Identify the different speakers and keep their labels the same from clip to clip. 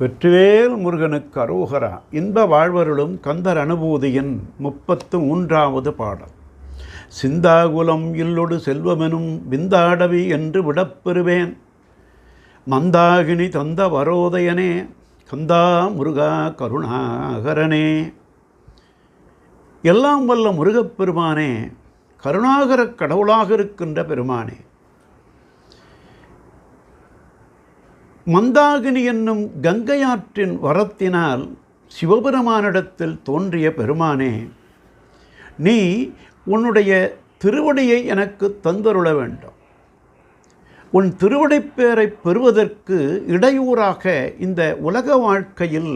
Speaker 1: வெற்றிவேல் முருகனுக்கு அரோகரா. இன்ப வாழ்வருளும் கந்தர் அனுபூதியின் 33வது பாடல். சிந்தாகுலம் இல்லொடு செல்வமெனும் விந்தாடவி என்று விடப்பெறுவேன், மந்தாகினி தந்த வரோதயனே கந்தா முருகா கருணாகரனே. எல்லாம் வல்ல முருகப்பெருமானே, கருணாகர கடவுளாக இருக்கின்ற பெருமானே, மந்தாகினி என்னும் கங்கையாற்றின் வரத்தினால் சிவபெருமானிடத்தில் தோன்றிய பெருமானே, நீ உன்னுடைய திருவடியை எனக்கு தந்தருள வேண்டும். உன் திருவடிப்பேரை பெறுவதற்கு இடையூறாக இந்த உலக வாழ்க்கையில்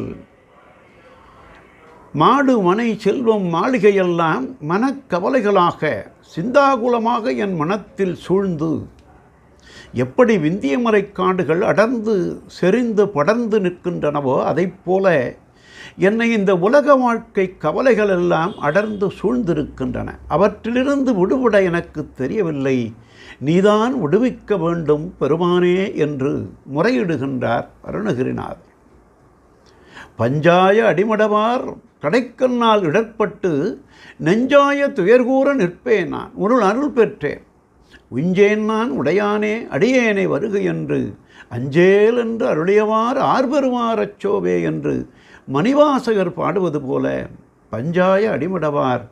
Speaker 1: மாடு மனை செல்வம் மாளிகையெல்லாம் மனக்கவலைகளாக சிந்தாகுலமாக என் மனத்தில் சூழ்ந்து, எப்படி விந்தியமலை காடுகள் அடர்ந்து செறிந்து படர்ந்து நிற்கின்றனவோ அதைப்போல என்னை இந்த உலக வாழ்க்கை கவலைகள் எல்லாம் அடர்ந்து சூழ்ந்திருக்கின்றன. அவற்றிலிருந்து விடுபட எனக்கு தெரியவில்லை, நீதான் விடுவிக்க வேண்டும் பெருமானே என்று முறையிடுகின்றார் அருணகிரிநாதர். பஞ்சாய அடிமடவார் கடைக்கண்ணால் இடர்பட்டு நெஞ்சாய துயர்கூற நிற்பேன், நான் உருள் அருள் பெற்றேன், உஞ்சேன் நான் உடையானே அடியேனை வருக என்று அஞ்சேல் என்று அருளியவாறு ஆர்பெருமார் அச்சோவே என்று மணிவாசகர் பாடுவது போல, பஞ்சாய அடிமடவார்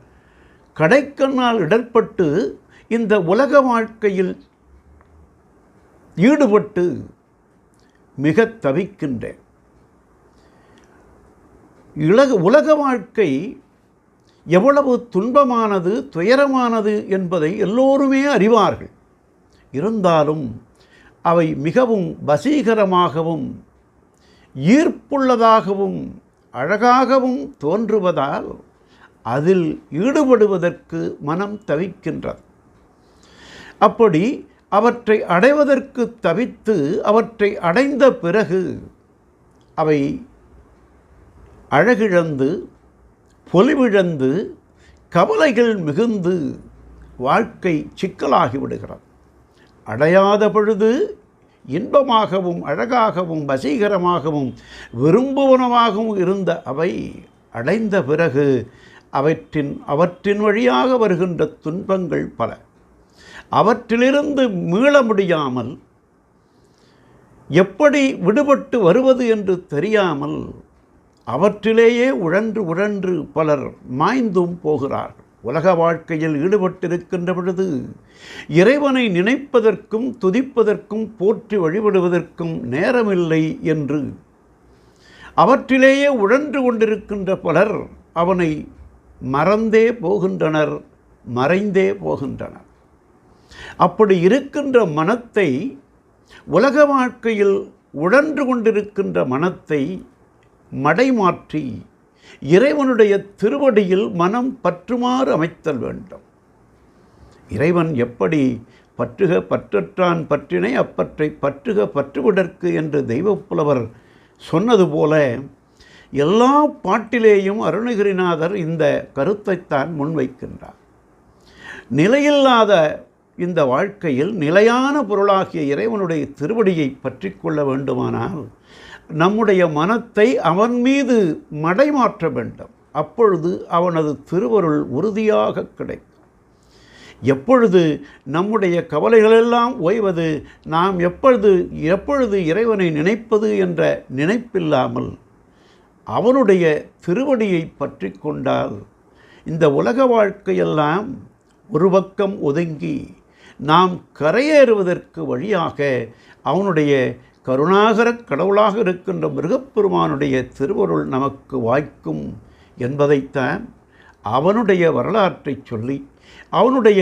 Speaker 1: கடைக்கண்ணால் இடர்பட்டு இந்த உலக வாழ்க்கையில் ஈடுபட்டு மிக தவிக்கின்றேன். உலக வாழ்க்கை எவ்வளவு துன்பமானது துயரமானது என்பதை எல்லோருமே அறிவார்கள். இருந்தாலும் அவை மிகவும் வசீகரமாகவும் ஈர்ப்புள்ளதாகவும் அழகாகவும் தோன்றுவதால் அதில் ஈடுபடுவதற்கு மனம் தவிக்கின்றது. அப்படி அவற்றை அடைவதற்கு தவித்து அவற்றை அடைந்த பிறகு அவை அழகிழந்து பொலிவிழந்து கவலைகள் மிகுந்து வாழ்க்கை சிக்கலாகிவிடுகிறது. அடையாத பொழுது இன்பமாகவும் அழகாகவும் வசீகரமாகவும் விரும்புவனவாகவும் இருந்த அவை அடைந்த பிறகு அவற்றின் வழியாக வருகின்ற துன்பங்கள் பல. அவற்றிலிருந்து மீள முடியாமல் எப்படி விடுபட்டு வருவது என்று தெரியாமல் அவற்றிலேயே உழன்று பலர் மாய்ந்தும் போகிறார்கள். உலக வாழ்க்கையில் ஈடுபட்டிருக்கின்ற பொழுது இறைவனை நினைப்பதற்கும் துதிப்பதற்கும் போற்றி வழிபடுவதற்கும் நேரமில்லை என்று அவற்றிலேயே உழன்று கொண்டிருக்கின்ற பலர் அவனை மறந்தே போகின்றனர், மறைந்தே போகின்றனர். அப்படி இருக்கின்ற மனத்தை, உலக வாழ்க்கையில் உழன்று கொண்டிருக்கின்ற மனத்தை மடைமாற்றி இறைவனுடைய திருவடியில் மனம் பற்றுமாறு அமைத்தல் வேண்டும். இறைவன் எப்படி பற்றுக பற்றற்றான் பற்றினை அப்பற்றை பற்றுக பற்றுவிடற்கு என்று தெய்வப்புலவர் சொன்னது போல, எல்லா பாட்டிலேயும் அருணகிரிநாதர் இந்த கருத்தைத்தான் முன்வைக்கின்றார். நிலையில்லாத இந்த வாழ்க்கையில் நிலையான பொருளாகிய இறைவனுடைய திருவடியை பற்றி கொள்ள வேண்டுமானால் நம்முடைய மனத்தை அவன் மீது மடைமாற்ற வேண்டும். அப்பொழுது அவனது திருவருள் உறுதியாக கிடைக்கும். எப்பொழுது நம்முடைய கவலைகளெல்லாம் ஓய்வது, நாம் எப்பொழுது இறைவனை நினைப்பது என்ற நினைப்பில்லாமல் அவனுடைய திருவடியை பற்றி கொண்டால் இந்த உலக வாழ்க்கையெல்லாம் ஒரு பக்கம் ஒதுங்கி நாம் கரையேறுவதற்கு வழியாக அவனுடைய கருணாகர கடவுளாக இருக்கின்ற முருகப்பெருமானுடைய திருவருள் நமக்கு வாய்க்கும் என்பதைத்தான் அவனுடைய வரலாற்றை சொல்லி அவனுடைய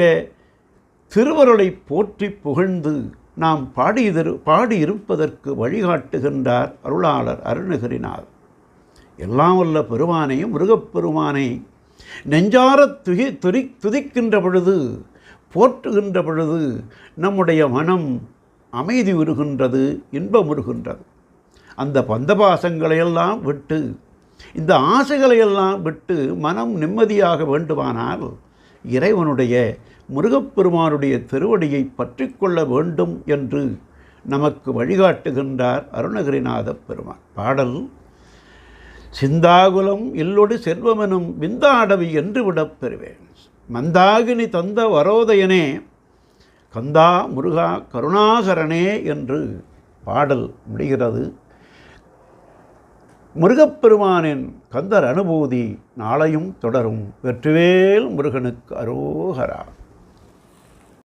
Speaker 1: திருவருளை போற்றி புகழ்ந்து நாம் பாடியிருப்பதற்கு வழிகாட்டுகின்றார் அருளாளர் அருணகிரிநாதர். எல்லாம் வல்ல பெருமானையும் முருகப்பெருமானை நெஞ்சார துதிக்கின்ற பொழுது, போற்றுகின்ற பொழுது நம்முடைய மனம் அமைதி உருகின்றது, இன்பமுறுகின்றது. அந்த பந்தபாசங்களையெல்லாம் விட்டு, இந்த ஆசைகளையெல்லாம் விட்டு மனம் நிம்மதியாக வேண்டுமானால் இறைவனுடைய முருகப்பெருமானுடைய திருவடியை பற்றி கொள்ள வேண்டும் என்று நமக்கு வழிகாட்டுகின்றார் அருணகிரிநாத பெருமான். பாடல்: சிந்தாகுலம் இல்லொடு செல்வமெனும் விந்தாடவி என்று விடப் பெறுவேன், மந்தாகினி தந்த வரோதயனே கந்தா முருகா கருணாகரனே என்று பாடல் முடிகிறது. முருகப்பெருமானின் கந்தர் அனுபூதி நாளையும் தொடரும். வெற்றிவேல் முருகனுக்கு அரோகரா.